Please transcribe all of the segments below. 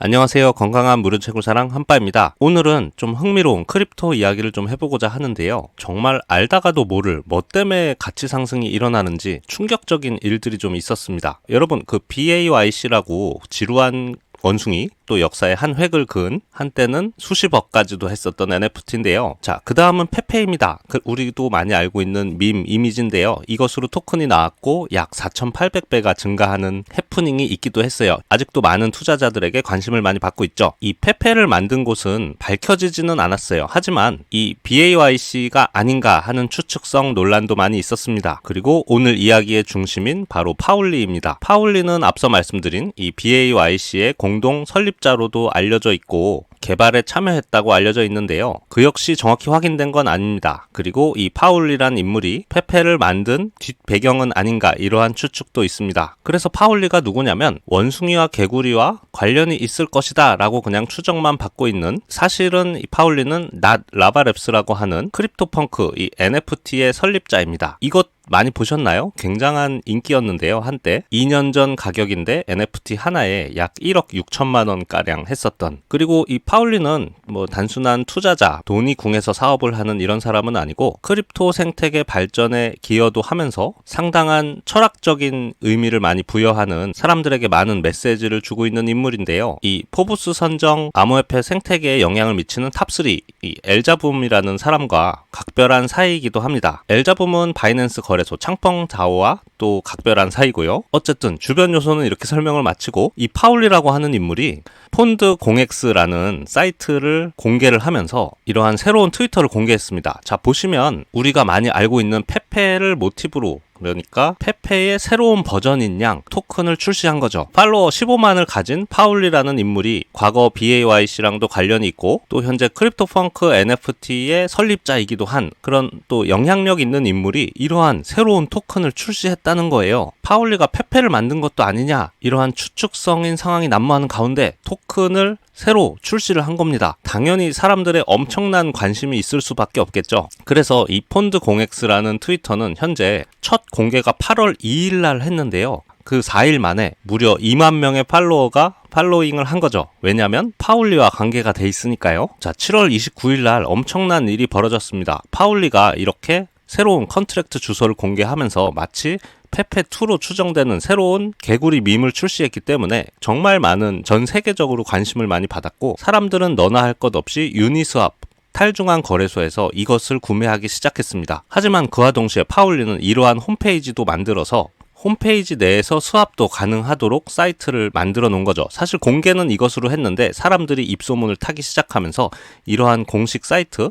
안녕하세요. 건강한 무료채굴사랑 한빠입니다. 오늘은 좀 흥미로운 크립토 이야기를 좀 해보고자 하는데요. 정말 알다가도 모를 뭐 때문에 가치 상승이 일어나는지 충격적인 일들이 좀 있었습니다. 여러분, 그 BAYC라고 지루한 원숭이, 또 역사의 한 획을 그은 한때는 수십억까지도 했었던 NFT인데요. 자, 그 다음은 페페입니다. 우리도 많이 알고 있는 밈 이미지인데요. 이것으로 토큰이 나왔고 약 4,800배가 증가하는 해프닝이 있기도 했어요. 아직도 많은 투자자들에게 관심을 많이 받고 있죠. 이 페페를 만든 곳은 밝혀지지는 않았어요. 하지만 이 BAYC가 아닌가 하는 추측성 논란도 많이 있었습니다. 그리고 오늘 이야기의 중심인 바로 파울리입니다. 파울리는 앞서 말씀드린 이 BAYC의 공동 설립자로도 알려져 있고 개발에 참여했다고 알려져 있는데요. 그 역시 정확히 확인된 건 아닙니다. 그리고 이 파울리란 인물이 페페를 만든 뒷 배경은 아닌가 이러한 추측도 있습니다. 그래서 파울리가 누구냐면 원숭이와 개구리와 관련이 있을 것이다 라고 그냥 추정만 받고 있는, 사실은 이 파울리는 낫 라바랩스라고 하는 크립토펑크 이 NFT의 설립자입니다. 이것 많이 보셨나요? 굉장한 인기였는데요. 한때 2년 전 가격인데 NFT 하나에 약 1억 6천만 원 가량 했었던. 그리고 이 파울리는 뭐 단순한 투자자, 돈이 궁해서 사업을 하는 이런 사람은 아니고 크립토 생태계 발전에 기여도 하면서 상당한 철학적인 의미를 많이 부여하는, 사람들에게 많은 메시지를 주고 있는 인물인데요. 이 포브스 선정 암호화폐 생태계에 영향을 미치는 탑3, 이 엘자붐이라는 사람과 각별한 사이이기도 합니다. 엘자붐은 바이낸스 거래소 창펑자오와 또 각별한 사이고요. 어쨌든 주변 요소는 이렇게 설명을 마치고, 이 파울리라고 하는 인물이 폰드 0x라는 사이트를 공개를 하면서 이러한 새로운 트위터를 공개했습니다. 자, 보시면 우리가 많이 알고 있는 페페를 모티브로, 그러니까 페페의 새로운 버전인 양 토큰을 출시한 거죠. 팔로워 15만을 가진 파울리라는 인물이 과거 BAYC랑도 관련이 있고 또 현재 크립토펑크 NFT의 설립자이기도 한 그런 또 영향력 있는 인물이 이러한 새로운 토큰을 출시했다는 거예요. 파울리가 페페를 만든 것도 아니냐, 이러한 추측성인 상황이 난무하는 가운데 토큰을 새로 출시를 한 겁니다. 당연히 사람들의 엄청난 관심이 있을 수밖에 없겠죠. 그래서 이 폰드 0x라는 트위터는 현재 첫 공개가 8월 2일 날 했는데요. 그 4일 만에 무려 2만 명의 팔로워가 팔로잉을 한 거죠. 왜냐면 파울리와 관계가 돼 있으니까요. 자, 7월 29일 날 엄청난 일이 벌어졌습니다. 파울리가 이렇게 새로운 컨트랙트 주소를 공개하면서 마치 페페2로 추정되는 새로운 개구리 밈을 출시했기 때문에 정말 많은, 전 세계적으로 관심을 많이 받았고, 사람들은 너나 할 것 없이 유니스왑 탈중앙 거래소에서 이것을 구매하기 시작했습니다. 하지만 그와 동시에 파울리는 이러한 홈페이지도 만들어서 홈페이지 내에서 수합도 가능하도록 사이트를 만들어 놓은 거죠. 사실 공개는 이것으로 했는데 사람들이 입소문을 타기 시작하면서 이러한 공식 사이트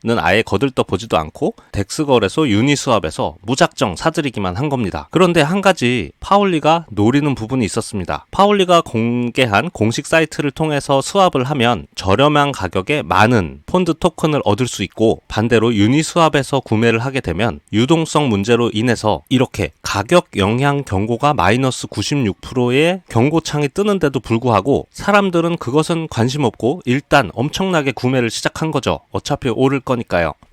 는 아예 거들떠 보지도 않고 덱스 거래소 유니스왑에서 무작정 사들이기만 한 겁니다. 그런데 한 가지 파울리가 노리는 부분이 있었습니다. 파울리가 공개한 공식 사이트를 통해서 수합을 하면 저렴한 가격에 많은 폰드 토큰을 얻을 수 있고, 반대로 유니스왑에서 구매를 하게 되면 유동성 문제로 인해서 이렇게 가격 영향 경고가 마이너스 96%의 경고창이 뜨는데도 불구하고 사람들은 그것은 관심 없고 일단 엄청나게 구매를 시작한 거죠. 어차피 오를 거니까요.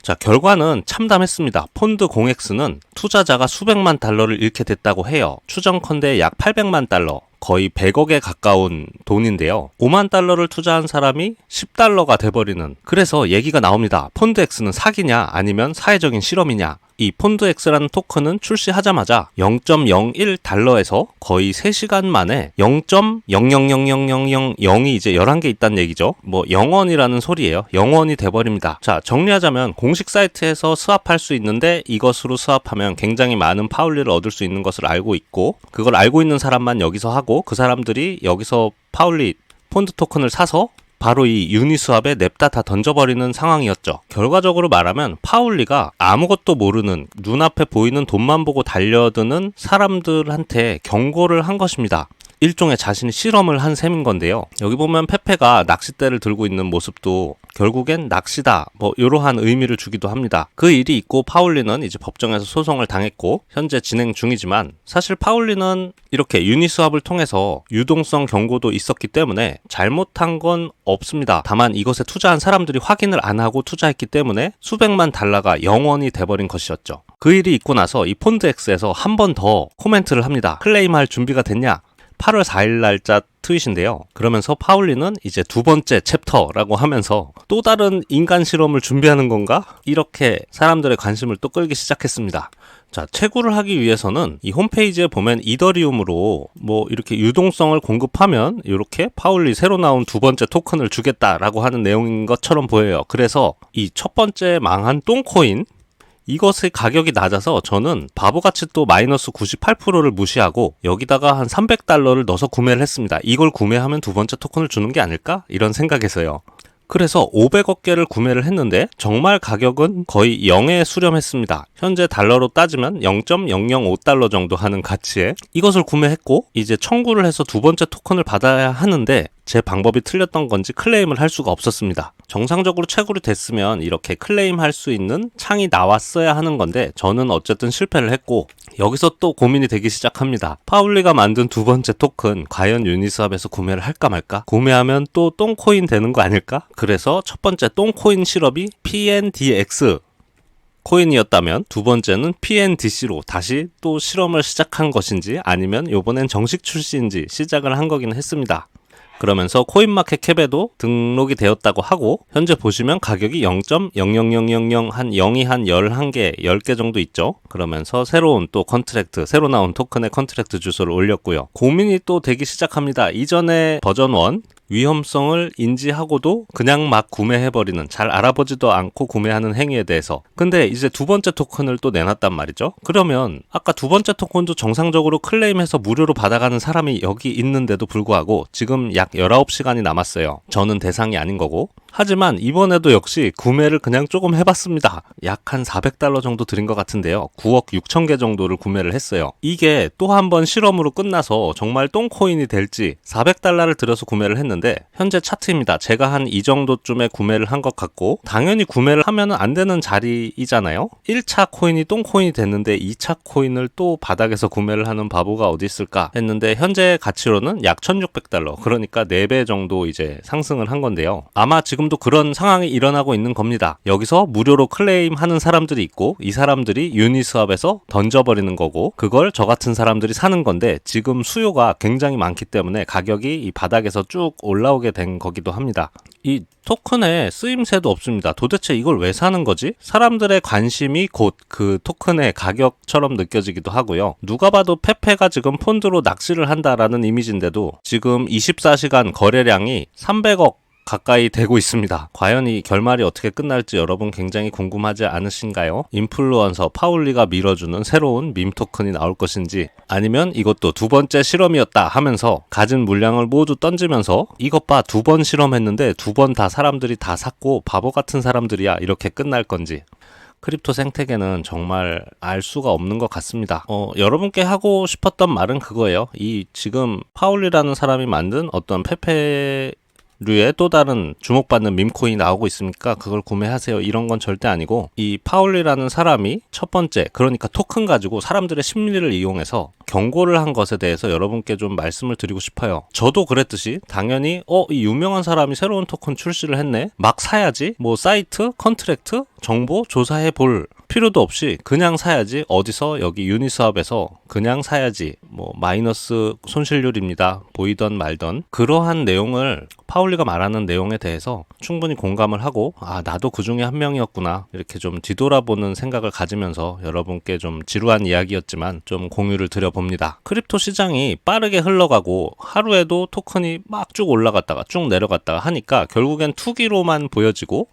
자, 결과는 참담했습니다. 폰드 0x는 투자자가 수백만 달러를 잃게 됐다고 해요. 추정컨대 약 800만 달러, 거의 100억에 가까운 돈인데요. 5만 달러를 투자한 사람이 10달러가 돼버리는, 그래서 얘기가 나옵니다. 폰드 X는 사기냐 아니면 사회적인 실험이냐. 이 폰드 X라는 토큰은 출시하자마자 0.01달러에서 거의 3시간 만에 0.000000이 이제 11개 있다는 얘기죠. 뭐 0원이라는 소리예요. 0원이 돼버립니다. 자, 정리하자면 공식 사이트에서 스왑할 수 있는데 이것으로 스왑하면 굉장히 많은 파울리를 얻을 수 있는 것을 알고 있고, 그걸 알고 있는 사람만 여기서 하고 그 사람들이 여기서 파울리 폰드 토큰을 사서 바로 이 유니스왑에 냅다 다 던져버리는 상황이었죠. 결과적으로 말하면 파울리가 아무것도 모르는, 눈앞에 보이는 돈만 보고 달려드는 사람들한테 경고를 한 것입니다. 일종의 자신이 실험을 한 셈인 건데요. 여기 보면 페페가 낚싯대를 들고 있는 모습도 결국엔 낚시다, 뭐 이러한 의미를 주기도 합니다. 그 일이 있고 파울리는 이제 법정에서 소송을 당했고 현재 진행 중이지만, 사실 파울리는 이렇게 유니스왑을 통해서 유동성 경고도 있었기 때문에 잘못한 건 없습니다. 다만 이것에 투자한 사람들이 확인을 안 하고 투자했기 때문에 수백만 달러가 0원이 돼버린 것이었죠. 그 일이 있고 나서 이 폰드 X에서 한 번 더 코멘트를 합니다. 클레임할 준비가 됐냐? 8월 4일 날짜 트윗인데요. 그러면서 파울리는 이제 두 번째 챕터라고 하면서 또 다른 인간 실험을 준비하는 건가? 이렇게 사람들의 관심을 또 끌기 시작했습니다. 자, 채굴을 하기 위해서는 이 홈페이지에 보면 이더리움으로 뭐 이렇게 유동성을 공급하면 이렇게 파울리 새로 나온 두 번째 토큰을 주겠다라고 하는 내용인 것처럼 보여요. 그래서 이 첫 번째 망한 똥코인, 이것의 가격이 낮아서 저는 바보같이 또 마이너스 98%를 무시하고 여기다가 한 $300를 넣어서 구매를 했습니다. 이걸 구매하면 두 번째 토큰을 주는 게 아닐까? 이런 생각에서요. 그래서 500억 개를 구매를 했는데 정말 가격은 거의 0에 수렴했습니다. 현재 달러로 따지면 0.005달러 정도 하는 가치에 이것을 구매했고 이제 청구를 해서 두 번째 토큰을 받아야 하는데 제 방법이 틀렸던 건지 클레임을 할 수가 없었습니다. 정상적으로 채굴이 됐으면 이렇게 클레임할 수 있는 창이 나왔어야 하는 건데 저는 어쨌든 실패를 했고 여기서 또 고민이 되기 시작합니다. 파울리가 만든 두 번째 토큰 과연 유니스왑에서 구매를 할까 말까? 구매하면 또 똥코인 되는 거 아닐까? 그래서 첫 번째 똥코인 실업이 PNDX 코인이었다면 두 번째는 PNDC로 다시 또 실험을 시작한 것인지 아니면 이번엔 정식 출시인지 시작을 한 거긴 했습니다. 그러면서 코인마켓캡에도 등록이 되었다고 하고 현재 보시면 가격이 0.00000 한 0이 한 11개, 10개 정도 있죠. 그러면서 새로운 또 컨트랙트, 새로 나온 토큰의 컨트랙트 주소를 올렸고요. 고민이 또 되기 시작합니다. 이전에 버전 1 위험성을 인지하고도 그냥 막 구매해버리는, 잘 알아보지도 않고 구매하는 행위에 대해서. 근데 이제 두 번째 토큰을 또 내놨단 말이죠. 그러면 아까 두 번째 토큰도 정상적으로 클레임해서 무료로 받아가는 사람이 여기 있는데도 불구하고 지금 약 19시간이 남았어요. 저는 대상이 아닌 거고. 하지만 이번에도 역시 구매를 그냥 조금 해봤습니다. 약 한 $400 정도 들인 것 같은데요. 9억 6천 개 정도를 구매를 했어요. 이게 또 한 번 실험으로 끝나서 정말 똥코인이 될지 $400를 들여서 구매를 했는데 현재 차트입니다. 제가 한 이 정도쯤에 구매를 한 것 같고 당연히 구매를 하면 안 되는 자리이잖아요. 1차 코인이 똥코인이 됐는데 2차 코인을 또 바닥에서 구매를 하는 바보가 어디 있을까 했는데 현재 가치로는 약 $1,600, 그러니까 4배 정도 이제 상승을 한 건데요. 아마 지금도 그런 상황이 일어나고 있는 겁니다. 여기서 무료로 클레임하는 사람들이 있고 이 사람들이 유니스왑에서 던져버리는 거고 그걸 저 같은 사람들이 사는 건데 지금 수요가 굉장히 많기 때문에 가격이 이 바닥에서 쭉 올라오게 된 거기도 합니다. 이 토큰에 쓰임새도 없습니다. 도대체 이걸 왜 사는 거지? 사람들의 관심이 곧 그 토큰의 가격처럼 느껴지기도 하고요. 누가 봐도 페페가 지금 폰드로 낚시를 한다라는 이미지인데도 지금 24시간 거래량이 300억 가까이 되고 있습니다. 과연 이 결말이 어떻게 끝날지 여러분 굉장히 궁금하지 않으신가요? 인플루언서 파울리가 밀어주는 새로운 밈 토큰이 나올 것인지 아니면 이것도 두 번째 실험이었다 하면서 가진 물량을 모두 던지면서 이것 봐, 두 번 실험했는데 두 번 다 사람들이 다 샀고 바보 같은 사람들이야, 이렇게 끝날 건지. 크립토 생태계는 정말 알 수가 없는 것 같습니다. 여러분께 하고 싶었던 말은 그거예요. 이 지금 파울리라는 사람이 만든 어떤 페페 류의 또 다른 주목받는 밈코인이 나오고 있으니까 그걸 구매하세요, 이런 건 절대 아니고 이 파울리라는 사람이 첫 번째, 그러니까 토큰 가지고 사람들의 심리를 이용해서 경고를 한 것에 대해서 여러분께 좀 말씀을 드리고 싶어요. 저도 그랬듯이 당연히 이 유명한 사람이 새로운 토큰 출시를 했네, 막 사야지, 뭐 사이트, 컨트랙트, 정보 조사해 볼 필요도 없이 그냥 사야지, 어디서 여기 유니스왑에서 그냥 사야지, 뭐 마이너스 손실률입니다, 보이던 말던 그러한 내용을, 파울리가 말하는 내용에 대해서 충분히 공감을 하고 나도 그 중에 한 명이었구나, 이렇게 좀 뒤돌아보는 생각을 가지면서 여러분께 좀 지루한 이야기였지만 좀 공유를 드려봅니다. 크립토 시장이 빠르게 흘러가고 하루에도 토큰이 막 쭉 올라갔다가 쭉 내려갔다가 하니까 결국엔 투기로만 보여지고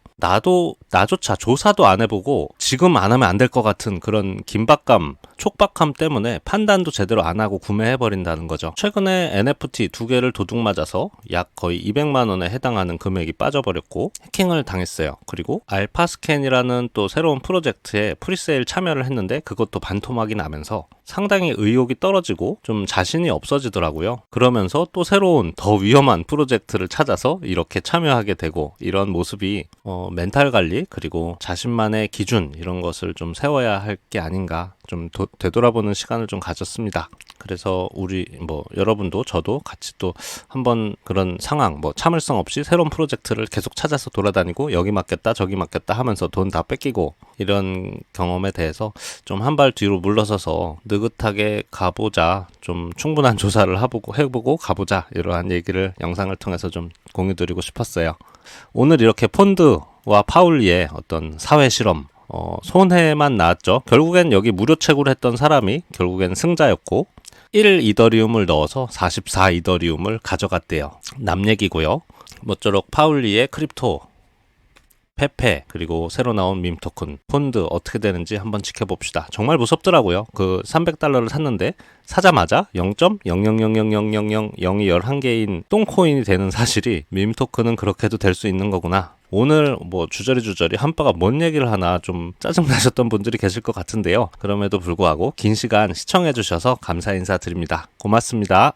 나조차 조사도 안 해보고 지금 안 하면 안 될 것 같은 그런 긴박감, 촉박함 때문에 판단도 제대로 안 하고 구매해버린다는 거죠. 최근에 NFT 2개를 도둑 맞아서 약 거의 200만 원에 해당하는 금액이 빠져버렸고 해킹을 당했어요. 그리고 알파스캔이라는 또 새로운 프로젝트에 프리세일 참여를 했는데 그것도 반토막이 나면서 상당히 의욕이 떨어지고 좀 자신이 없어지더라고요. 그러면서 또 새로운 더 위험한 프로젝트를 찾아서 이렇게 참여하게 되고, 이런 모습이 멘탈 관리 그리고 자신만의 기준, 이런 것을 좀 세워야 할 게 아닌가, 좀 되돌아보는 시간을 좀 가졌습니다. 그래서 우리 여러분도 저도 같이 또 한번 그런 상황 참을성 없이 새로운 프로젝트를 계속 찾아서 돌아다니고 여기 맡겼다 저기 맡겼다 하면서 돈 다 뺏기고 이런 경험에 대해서 좀 한 발 뒤로 물러서서 느긋하게 가보자, 좀 충분한 조사를 해보고 가보자, 이러한 얘기를 영상을 통해서 좀 공유드리고 싶었어요. 오늘 이렇게 폰드와 파울리의 어떤 사회 실험, 손해만 나왔죠. 결국엔 여기 무료 채굴 했던 사람이 결국엔 승자였고 1 이더리움을 넣어서 44 이더리움을 가져갔대요. 남 얘기고요. 모쪼록 파울리의 크립토, 페페, 그리고 새로 나온 밈 토큰, 폰드 어떻게 되는지 한번 지켜봅시다. 정말 무섭더라고요. 그 300달러를 샀는데 사자마자 0.00000000이 11개인 똥코인이 되는 사실이 밈 토큰은 그렇게도 될 수 있는 거구나. 오늘 주저리 한바가 뭔 얘기를 하나 좀 짜증나셨던 분들이 계실 것 같은데요. 그럼에도 불구하고 긴 시간 시청해주셔서 감사 인사드립니다. 고맙습니다.